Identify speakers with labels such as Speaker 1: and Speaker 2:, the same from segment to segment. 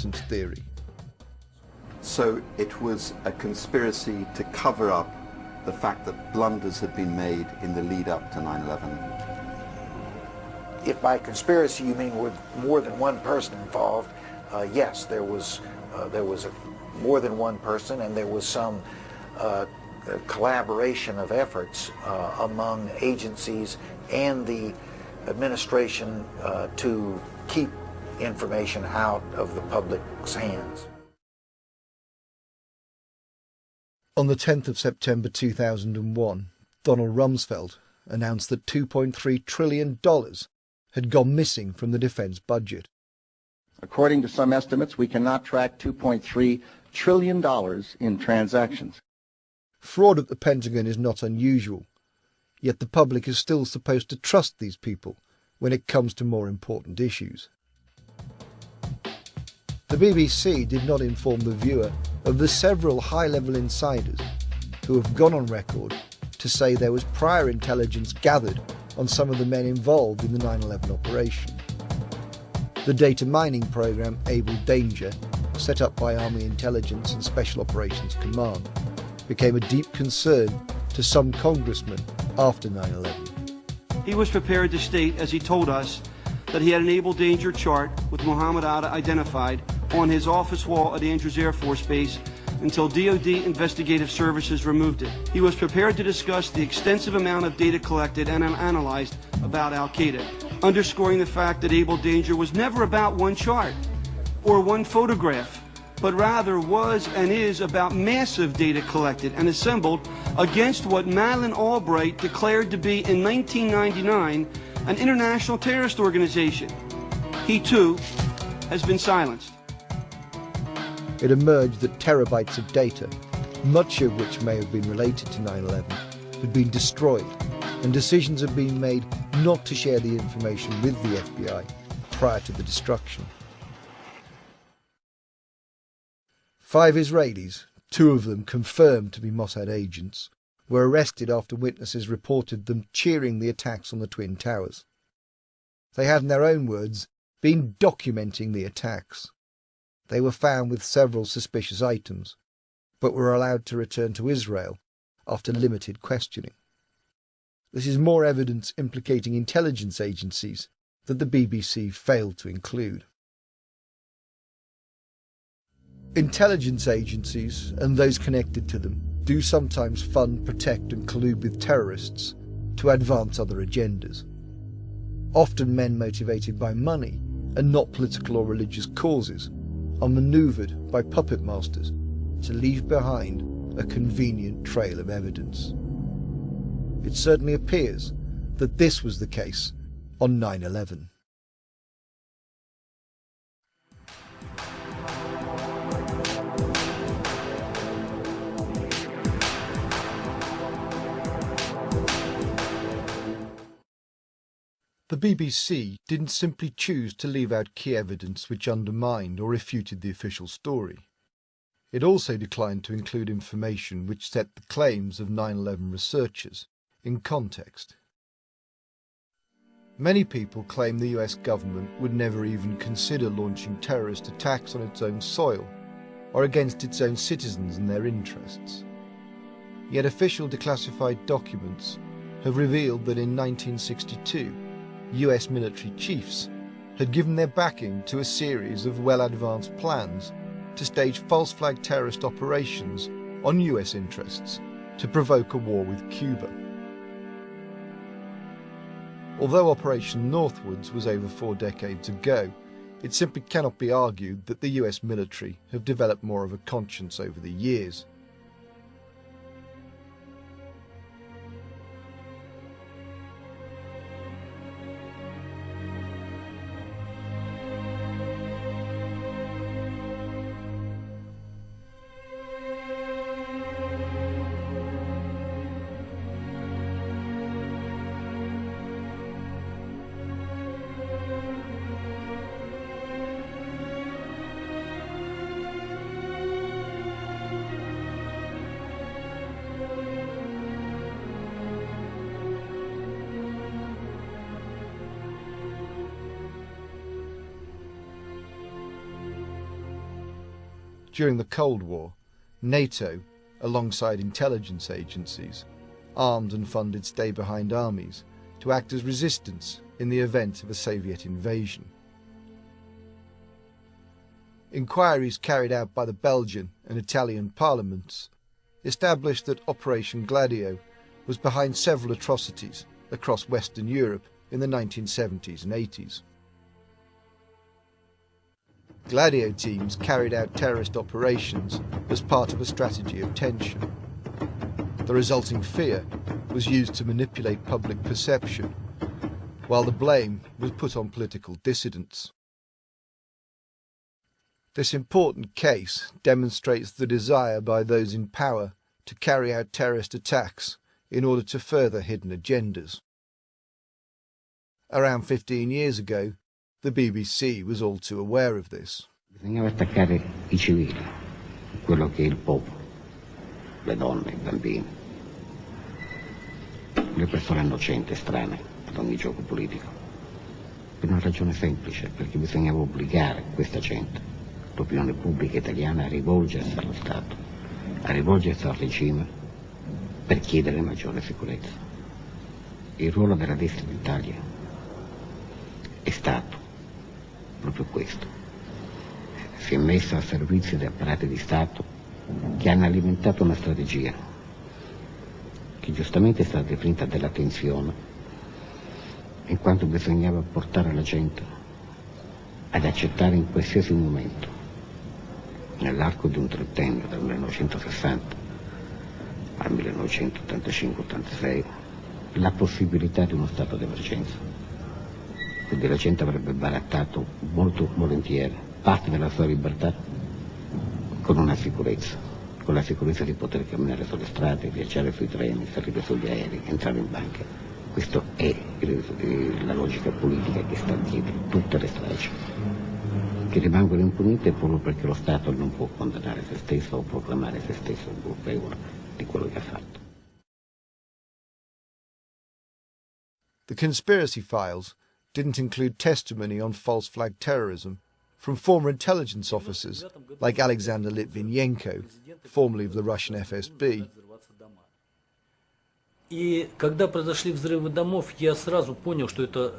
Speaker 1: incompetence theory.
Speaker 2: So it was a conspiracy to cover up the fact that blunders had been made in the lead up to 9/11.
Speaker 3: If by conspiracy you mean with more than one person involved, yes, there was more than one person, and there was some collaboration of efforts among agencies and the administration to keep information out of the public's hands.
Speaker 1: On the 10th of September 2001, Donald Rumsfeld announced that $2.3 trillion had gone missing from the defense budget.
Speaker 4: According to some estimates, we cannot track $2.3 trillion in transactions.
Speaker 1: Fraud at the Pentagon is not unusual, yet the public is still supposed to trust these people when it comes to more important issues. The BBC did not inform the viewer of the several high-level insiders who have gone on record to say there was prior intelligence gathered on some of the men involved in the 9/11 operation. The data mining program Able Danger, set up by Army Intelligence and Special Operations Command, became a deep concern to some congressmen after 9/11.
Speaker 5: He was prepared to state, as he told us, that he had an Able Danger chart with Muhammad Atta identified on his office wall at Andrews Air Force Base until DoD Investigative Services removed it. He was prepared to discuss the extensive amount of data collected and analyzed about Al-Qaeda, underscoring the fact that Able Danger was never about one chart or one photograph, but rather was and is about massive data collected and assembled against what Madeleine Albright declared to be in 1999 an international terrorist organization. He too has been silenced.
Speaker 1: It emerged that terabytes of data, much of which may have been related to 9/11, had been destroyed, and decisions had been made not to share the information with the FBI prior to the destruction. 5 Israelis, 2 of them confirmed to be Mossad agents, were arrested after witnesses reported them cheering the attacks on the Twin Towers. They had, in their own words, been documenting the attacks. They were found with several suspicious items, but were allowed to return to Israel after limited questioning. This is more evidence implicating intelligence agencies that the BBC failed to include. Intelligence agencies, and those connected to them, do sometimes fund, protect and collude with terrorists to advance other agendas. Often men motivated by money and not political or religious causes are manoeuvred by puppet masters to leave behind a convenient trail of evidence. It certainly appears that this was the case on 9/11. The BBC didn't simply choose to leave out key evidence which undermined or refuted the official story. It also declined to include information which set the claims of 9/11 researchers in context. Many people claim the US government would never even consider launching terrorist attacks on its own soil or against its own citizens and their interests. Yet official declassified documents have revealed that in 1962, US military chiefs had given their backing to a series of well-advanced plans to stage false flag terrorist operations on US interests to provoke a war with Cuba. Although Operation Northwoods was over 4 decades ago, it simply cannot be argued that the US military have developed more of a conscience over the years. During the Cold War, NATO, alongside intelligence agencies, armed and funded stay-behind armies to act as resistance in the event of a Soviet invasion. Inquiries carried out by the Belgian and Italian parliaments established that Operation Gladio was behind several atrocities across Western Europe in the 1970s and 80s. Gladio teams carried out terrorist operations as part of a strategy of tension. The resulting fear was used to manipulate public perception, while the blame was put on political dissidents. This important case demonstrates the desire by those in power to carry out terrorist attacks in order to further hidden agendas. Around 15 years ago, the BBC was all too aware of this.
Speaker 6: Bisognava attaccare I civili, quello che è il popolo, le donne, i bambini, le persone innocenti e strane ad ogni gioco politico. Per una ragione semplice, perché bisognava obbligare questa gente, l'opinione pubblica italiana, a rivolgersi allo Stato, a rivolgersi al regime per chiedere maggiore sicurezza. Il ruolo della destra d'Italia è stato proprio questo. Si è messa al servizio di apparati di Stato che hanno alimentato una strategia che giustamente è stata definita della tensione, in quanto bisognava portare la gente ad accettare in qualsiasi momento, nell'arco di un trentennio, dal 1960 al 1985-86, la possibilità di uno stato d'emergenza. Quindi la gente avrebbe barattato molto volentieri parte della sua libertà con una sicurezza, con la sicurezza di poter camminare sulle strade, viaggiare sui treni, salire sugli aerei, entrare in banca. Questa è la logica politica che sta dietro tutte le stragi, che rimangono impunite proprio perché lo Stato non può condannare se stesso o proclamare se stesso colpevole di quello che ha fatto.
Speaker 1: The conspiracy files didn't include testimony on false flag terrorism from former intelligence officers like Alexander Litvinenko, formerly of the Russian FSB.
Speaker 7: И когда произошли взрывы домов, я сразу понял, что это,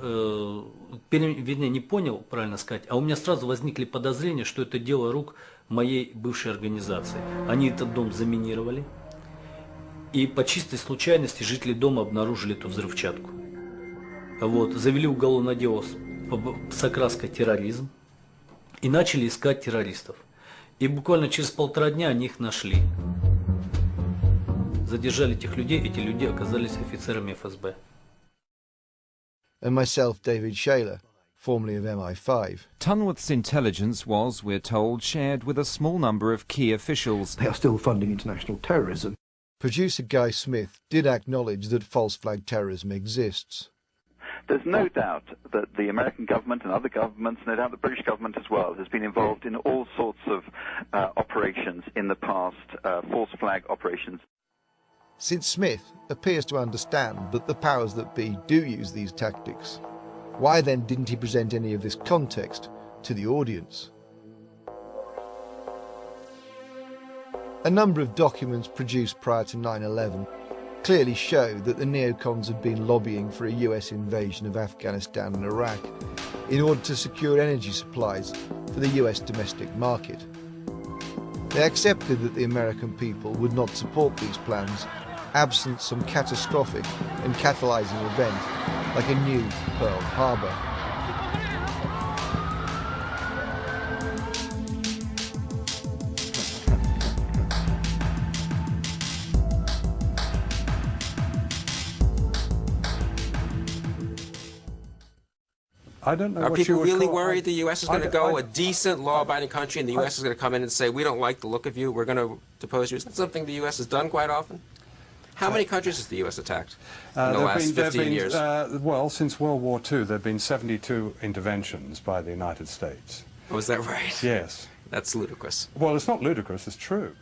Speaker 7: вернее, не понял, правильно сказать, а у меня сразу возникли подозрения, что это дело рук моей бывшей организации. Они этот дом заминировали, и по чистой случайности жители дома обнаружили эту взрывчатку. Вот, завели уголовное дело с окраской терроризм и начали искать террористов. И буквально через 1,5 дня они их нашли. Задержали этих людей, эти люди оказались офицерами ФСБ.
Speaker 1: And myself, David Shaler, formerly of MI5.
Speaker 8: Tunworth's intelligence was, we're told, shared with a small number of key officials.
Speaker 9: They are still funding international terrorism.
Speaker 1: Producer Guy Smith did acknowledge that false flag terrorism exists.
Speaker 10: There's no doubt that the American government and other governments, no doubt the British government as well, has been involved in all sorts of operations in the past, false flag operations.
Speaker 1: Since Smith appears to understand that the powers that be do use these tactics, why then didn't he present any of this context to the audience? A number of documents produced prior to 9/11 clearly show that the neocons had been lobbying for a US invasion of Afghanistan and Iraq in order to secure energy supplies for the US domestic market. They accepted that the American people would not support these plans absent some catastrophic and catalyzing event like a new Pearl Harbor.
Speaker 9: I don't know.
Speaker 11: Are
Speaker 9: what
Speaker 11: people
Speaker 9: you would
Speaker 11: really
Speaker 9: call,
Speaker 11: worried the U.S. is going to go, a decent, law-abiding country, and the U.S. is going to come in and say, we don't like the look of you, we're going to depose you? Is that something the U.S. has done quite often? How many countries has the U.S. attacked in the last 15 years?
Speaker 9: Well, since World War II, there have been 72 interventions by the United States.
Speaker 11: Oh, is that right?
Speaker 9: Yes.
Speaker 11: That's ludicrous.
Speaker 9: Well, it's not ludicrous, it's true.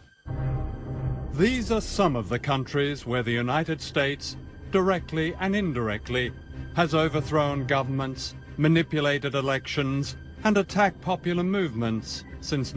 Speaker 12: These are some of the countries where the United States, directly and indirectly, has overthrown governments, manipulated elections, and attacked popular movements since